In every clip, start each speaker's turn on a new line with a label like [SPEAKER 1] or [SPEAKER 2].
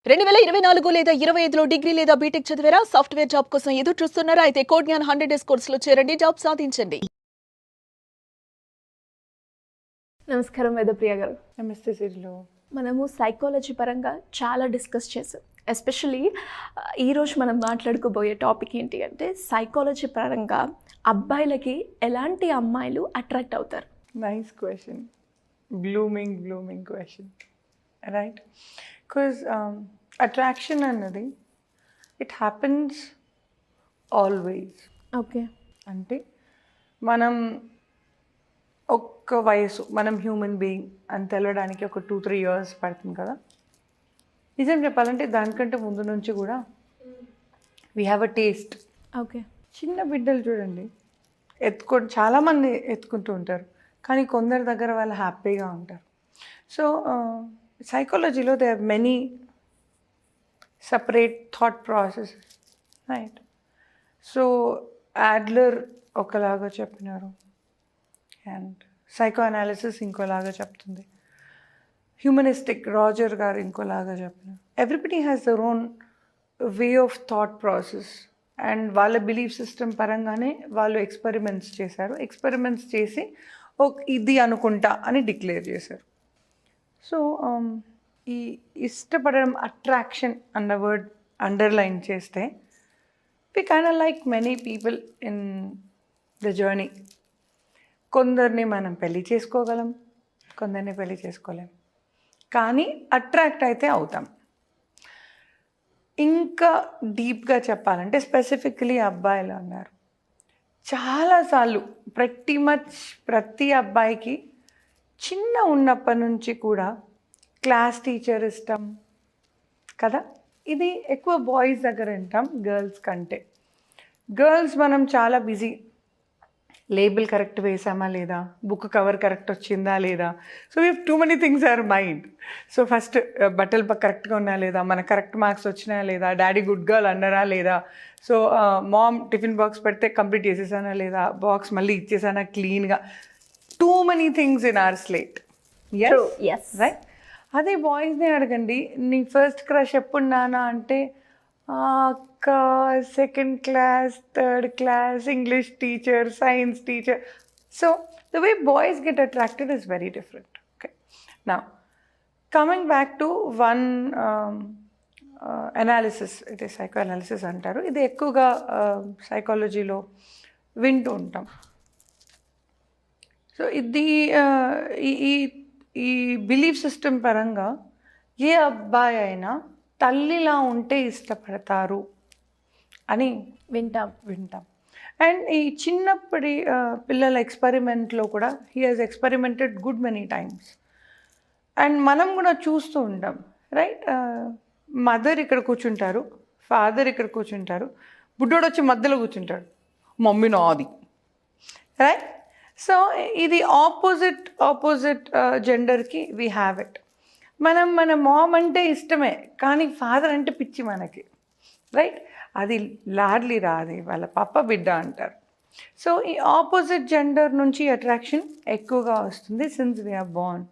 [SPEAKER 1] 2024 లేదా 25లో డిగ్రీ లేదా బీటెక్ చదివారా? సాఫ్ట్‌వేర్ జాబ్ కోసం ఎదురు చూస్తున్నారా? అయితే కోడ్ జ్ఞాన్ 100 డేస్ కోర్సులో చేరండి, జాబ్ సాధించండి. నమస్కారం వేదప్రియ గారు.
[SPEAKER 2] నమస్తే సిరిలో.
[SPEAKER 1] మనము సైకాలజీ పరంగా చాలా డిస్కస్ చేసాం. ఎస్పెషల్లీ ఈరోజు మనం మాట్లాడుకోబోయే టాపిక్ ఏంటి అంటే సైకాలజీ పరంగా అబ్బాయిలకి ఎలాంటి అమ్మాయిలు అట్రాక్ట్ అవుతారు?
[SPEAKER 2] Nice question. Blooming question, right? Because attraction అన్నది ఇట్ హ్యాపెన్స్ ఆల్వేస్.
[SPEAKER 1] ఓకే.
[SPEAKER 2] అంటే మనం ఒక్క వయసు, మనం హ్యూమన్ బీయింగ్ అని తెలవడానికి ఒక 2-3 years పడుతుంది కదా. నిజం చెప్పాలంటే దానికంటే ముందు నుంచి కూడా we have a taste.
[SPEAKER 1] Okay.
[SPEAKER 2] చిన్న బిడ్డలు చూడండి, చాలామంది ఎత్తుకుంటూ ఉంటారు, కానీ కొందరి దగ్గర వాళ్ళు హ్యాపీగా ఉంటారు. సో సైకాలజీలో they are many separate thought processes, right? So Adler ఒకలాగా చెప్పినారు అండ్ సైకో అనాలిసిస్ ఇంకోలాగా చెప్తుంది, హ్యూమనిస్టిక్ రాజర్ గారు ఇంకోలాగా చెప్పినారు. Everybody has their own way of thought process and వాళ్ళ బిలీఫ్ సిస్టమ్ పరంగానే వాళ్ళు ఎక్స్పెరిమెంట్స్ చేశారు. ఎక్స్పెరిమెంట్స్ చేసి ఇది అనుకుంటా అని డిక్లేర్ చేశారు. సో ఈ ఇష్టపడడం, అట్రాక్షన్ అన్న వర్డ్ అండర్లైన్ చేస్తే we kind of like many people in the journey. కొందరిని మనం పెళ్లి చేసుకోగలం, కొందరిని పెళ్లి చేసుకోలేం, కానీ అట్రాక్ట్ అయితే అవుతాం. ఇంకా డీప్గా చెప్పాలంటే స్పెసిఫికలీ అబ్బాయిలు అన్నారు, చాలాసార్లు ప్రతి అబ్బాయికి చిన్న ఉన్నప్పటి నుంచి కూడా క్లాస్ టీచర్ ఇష్టం కదా. ఇది ఎక్కువ బాయ్స్ దగ్గర వింటాం గర్ల్స్ కంటే. గర్ల్స్ మనం చాలా బిజీ, లేబుల్ కరెక్ట్ వేసామా లేదా, బుక్ కవర్ కరెక్ట్ వచ్చిందా లేదా, so we have too many things our mind. So first బట్టలు కరెక్ట్గా ఉన్నా లేదా, మన కరెక్ట్ మార్క్స్ వచ్చినాయా లేదా, డాడీ గుడ్ గర్ల్ అన్నారా లేదా, సో మామ్ టిఫిన్ బాక్స్ పెడితే కంప్లీట్ చేసేసానా లేదా, బాక్స్ మళ్ళీ ఇచ్చేసానా క్లీన్గా. Two many things in our slate.
[SPEAKER 1] Yes.
[SPEAKER 2] Right? అదే బాయ్స్ని అడగండి, నీ ఫస్ట్ క్రష్ ఎప్పుడు నానా అంటే అక్క, second class, third class, English teacher, science teacher. So the way boys get attracted is very different. Okay, నా coming back to one analysis, ఇది psychoanalysis అంటారు. ఇది ఎక్కువగా సైకాలజీలో వింటూ ఉంటాం. సో ఇది ఈ బిలీఫ్ సిస్టమ్ పరంగా ఏ అబ్బాయి అయినా తల్లిలా ఉంటే ఇష్టపడతారు అని వింటాం. అండ్ ఈ చిన్నప్పటి పిల్లల ఎక్స్పెరిమెంట్లో కూడా he has experimented good many times. And మనం కూడా చూస్తూ ఉంటాం, రైట్? మదర్ ఇక్కడ కూర్చుంటారు, ఫాదర్ ఇక్కడ కూర్చుంటారు, బుడ్డోడు వచ్చి మధ్యలో కూర్చుంటాడు, మమ్మీ నాది, రైట్? సో ఇది ఆపోజిట్ జెండర్కి వీ హ్యావ్ ఇట్. మన మామ్ అంటే ఇష్టమే, కానీ ఫాదర్ అంటే పిచ్చి మనకి, రైట్? అది లాడ్లీ రాది, వాళ్ళ పప్ప బిడ్డ అంటారు. సో ఈ ఆపోజిట్ జెండర్ నుంచి అట్రాక్షన్ ఎక్కువగా వస్తుంది since we are born.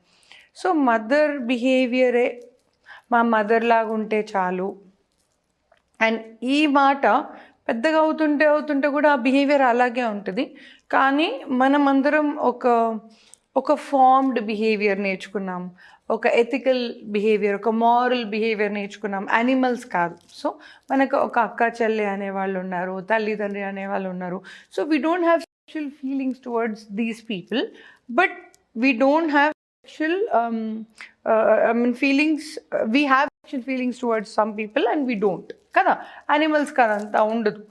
[SPEAKER 2] So mother బిహేవియరే మా మదర్ లాగా ఉంటే చాలు. అండ్ ఈ మాట పెద్దగా అవుతుంటే కూడా ఆ బిహేవియర్ అలాగే ఉంటుంది. కానీ మనమందరం ఒక ఫార్మ్డ్ బిహేవియర్ నేర్చుకున్నాం, ఒక ఎథికల్ బిహేవియర్, ఒక మారల్ బిహేవియర్ నేర్చుకున్నాం, యానిమల్స్ కాదు. సో మనకు ఒక అక్క చెల్లి అనేవాళ్ళు ఉన్నారు, తల్లిదండ్రి అనేవాళ్ళు ఉన్నారు. So we don't have special feelings towards these people, but we don't have special feelings. We have special feelings towards some people and we don't కదా. యానిమల్స్ కదా అంతా ఉండదు.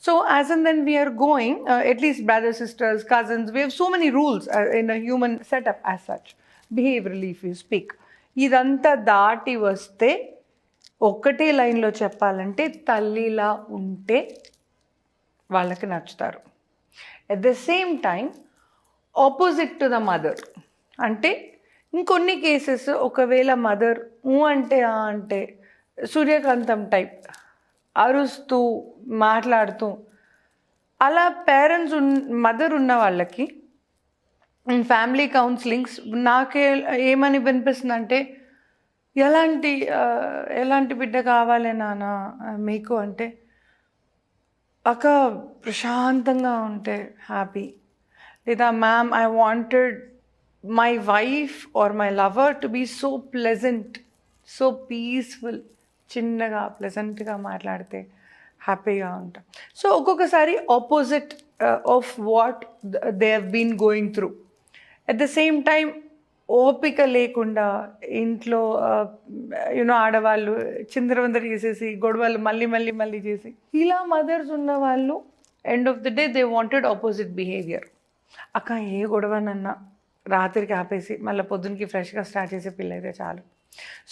[SPEAKER 2] So as and then we are going, at least brothers, sisters, cousins, we have so many rules in a human setup as such, behaviorally if you speak. ఇదంతా దాటి వస్తే ఒక్కటే లైన్లో చెప్పాలంటే తల్లిలా ఉంటే వాళ్ళకి నచ్చుతారు. At the same time opposite to the mother అంటే ఇంకొన్ని కేసెస్ ఒకవేళ మదర్ అంటే సూర్యకాంతం టైప్ అరుస్తూ మాట్లాడుతూ అలా పేరెంట్స్ మదర్ ఉన్న వాళ్ళకి ఫ్యామిలీ కౌన్సిలింగ్స్ నాకే ఏమని వినిపిస్తుంది అంటే ఎలాంటి బిడ్డ కావాలి నాన్న మీకు అంటే, అక్క ప్రశాంతంగా ఉంటే హ్యాపీ, లేదా ma'am I wanted my wife or my lover to be so pleasant, so peaceful, చిన్నగా ప్లెజెంట్గా మాట్లాడితే హ్యాపీగా ఉంటాం. సో ఒక్కొక్కసారి opposite of what they have been going through. At the same time ఓపిక లేకుండా ఇంట్లో ఆడవాళ్ళు చిందరవందర చేసేసి గొడవలు మళ్ళీ చేసి, ఇలా మదర్స్ ఉన్న వాళ్ళు end of the day they wanted opposite behaviour. అక్క ఏ గొడవనన్నా రాత్రికి ఆపేసి మళ్ళీ పొద్దునకి ఫ్రెష్గా స్టార్ట్ చేసే పిల్ల అయితే చాలు.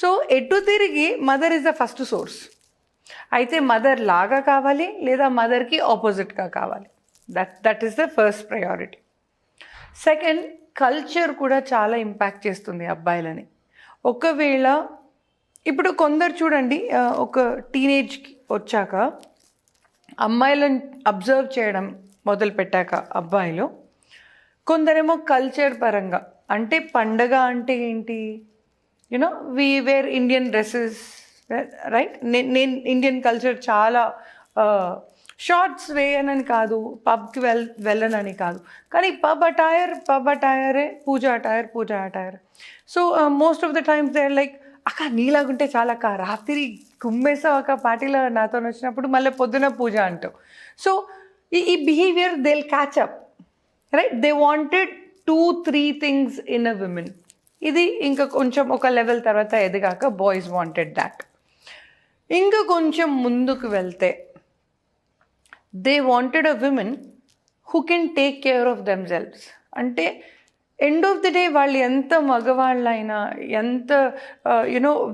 [SPEAKER 2] సో ఎటు తిరిగి mother is the first source. అయితే మదర్ లాగా కావాలి, లేదా మదర్కి ఆపోజిట్గా కావాలి. That is the first priority. Second, culture కూడా చాలా ఇంపాక్ట్ చేస్తుంది అబ్బాయిలని. ఒకవేళ ఇప్పుడు కొందరు చూడండి, ఒక టీనేజ్కి వచ్చాక అమ్మాయిలను అబ్జర్వ్ చేయడం మొదలుపెట్టాక అబ్బాయిలు, కొందరేమో కల్చర్ పరంగా, అంటే పండగ అంటే ఏంటి, we wear Indian dresses, right. నేను ఇండియన్ కల్చర్ చాలా షార్ట్స్ వేయనని కాదు, పబ్కి వెళ్ళనని కాదు, కానీ పబ్ అటైరే puja attire. So most of the times they like, అక్క నీలాగుంటే చాలా అక్క, రాత్రి కుమ్మేసావు అక్క పార్టీలో నాతో వచ్చినప్పుడు, మళ్ళీ పొద్దున పూజ అంటావు. సో ఈ behaviour they will catch up, right. They wanted 2-3 things in a women. ఇది ఇంకా కొంచెం ఒక లెవెల్ తర్వాత ఎదిగాక బాయ్స్ వాంటెడ్ దాట్. ఇంకా కొంచెం ముందుకు వెళ్తే they wanted a women who can take care of themselves. అంటే ఎండ్ ఆఫ్ ది డే వాళ్ళు ఎంత మగవాళ్ళైనా, ఎంత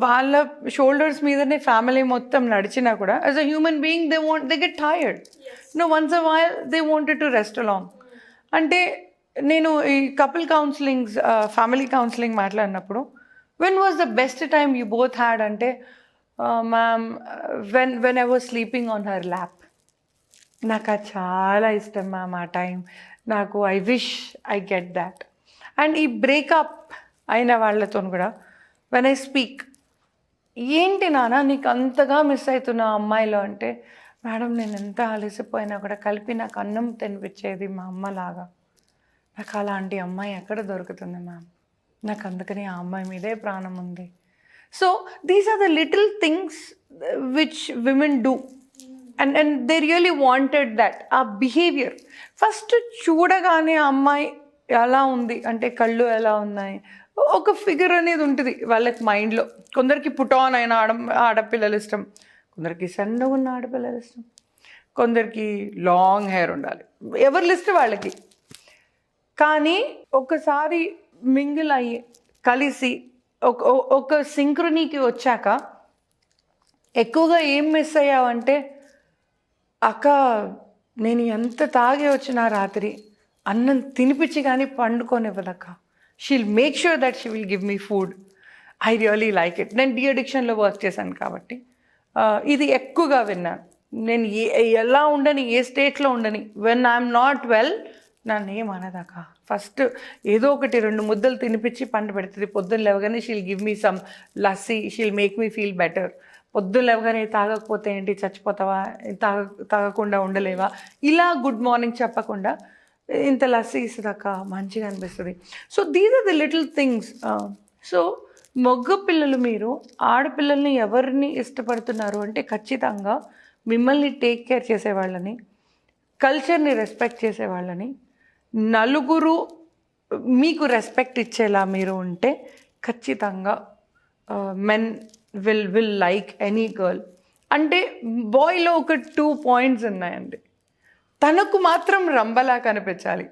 [SPEAKER 2] వాళ్ళ షోల్డర్స్ మీదనే ఫ్యామిలీ మొత్తం నడిచినా కూడా as a human being they get tired. Once a while they wanted to rest along. అంటే నేను ఈ కపుల్ కౌన్సిలింగ్స్, ఫ్యామిలీ కౌన్సిలింగ్ మాట్లాడినప్పుడు, when was the best time you both had అంటే, ma'am when I was sleeping on her lap. నాకు అది చాలా ఇష్టం ma'am ఆ టైం, నాకు I wish I get that. And ఈ బ్రేకప్ అయిన వాళ్ళతో కూడా వెన్ ఐ స్పీక్, ఏంటి నాన్న నీకు అంతగా మిస్ అవుతున్నా అమ్మాయిలో అంటే, మేడం నేను ఎంత అలసిపోయినా కూడా కలిపి నాకు అన్నం తినిపించేది మా అమ్మలాగా, నాకు అలాంటి అమ్మాయి ఎక్కడ దొరుకుతుంది మ్యామ్, నాకు అందుకని ఆ అమ్మాయి మీదే ప్రాణం ఉంది. So these are the little things which women do, and they really wanted that. ఆ బిహేవియర్ ఫస్ట్ చూడగానే ఆ అమ్మాయి ఎలా ఉంది అంటే, కళ్ళు ఎలా ఉన్నాయి, ఒక ఫిగర్ అనేది ఉంటుంది వాళ్ళకి మైండ్లో. కొందరికి పుటాన్ అయిన ఆడపిల్లలు ఇష్టం, కొందరికి సన్నగా ఉన్న ఆడపిల్లలు ఇష్టం, కొందరికి లాంగ్ హెయిర్ ఉండాలి, ఎవరి లిస్ట్ వాళ్ళకి. కానీ ఒకసారి మింగిల్ అయ్యి కలిసి ఒక సింక్రనీకి వచ్చాక ఎక్కువగా ఏం మిస్ అయ్యావంటే, అక్క నేను ఎంత తాగి వచ్చిన రాత్రి అన్నం తినిపించి కానీ పండుకోనివ్వదక్క, she'll make sure that she will give me food, I really like it. నేను డి అడిక్షన్లో వర్క్ చేశాను కాబట్టి ఇది ఎక్కువగా విన్నాను. నేను ఎలా ఉండని, ఏ స్టేట్లో ఉండని, వెన్ ఐఎమ్ నాట్ వెల్ నన్ను ఏమనదాక ఫస్ట్ ఏదో ఒకటి 2 ముద్దలు తినిపించి పంట పెడుతుంది. పొద్దున్న లేవగానే she'll give me some lassi, she'll make me feel better. పొద్దున్న లేవగానే తాగకపోతే ఏంటి చచ్చిపోతావా, తాగకుండా ఉండలేవా, ఇలా గుడ్ మార్నింగ్ చెప్పకుండా ఇంత లస్సీ ఇస్తుందక్క మంచిగా అనిపిస్తుంది. So these are the little things. So మగ పిల్లలు, మీరు ఆడపిల్లల్ని ఎవరిని ఇష్టపడుతున్నారు అంటే, ఖచ్చితంగా మిమ్మల్ని టేక్ కేర్ చేసేవాళ్ళని, కల్చర్ని రెస్పెక్ట్ చేసేవాళ్ళని, నలుగురు మీకు రెస్పెక్ట్ ఇచ్చేలా మీరు ఉంటే ఖచ్చితంగా men will like any girl. అంటే బాయ్లో ఒక 2 పాయింట్స్ ఉన్నాయండి. తనకు మాత్రం రంబలా కనిపించాలి,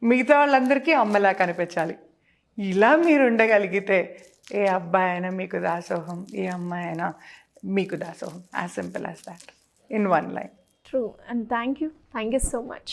[SPEAKER 2] మిగతా వాళ్ళందరికీ అమ్మలా కనిపించాలి. ఇలా మీరు ఉండగలిగితే ఏ అబ్బాయి అయినా మీకు దాసోహం, ఏ అమ్మాయి అయినా మీకు దాసోహం. As simple as that, in 1 line.
[SPEAKER 1] True, and thank you so much.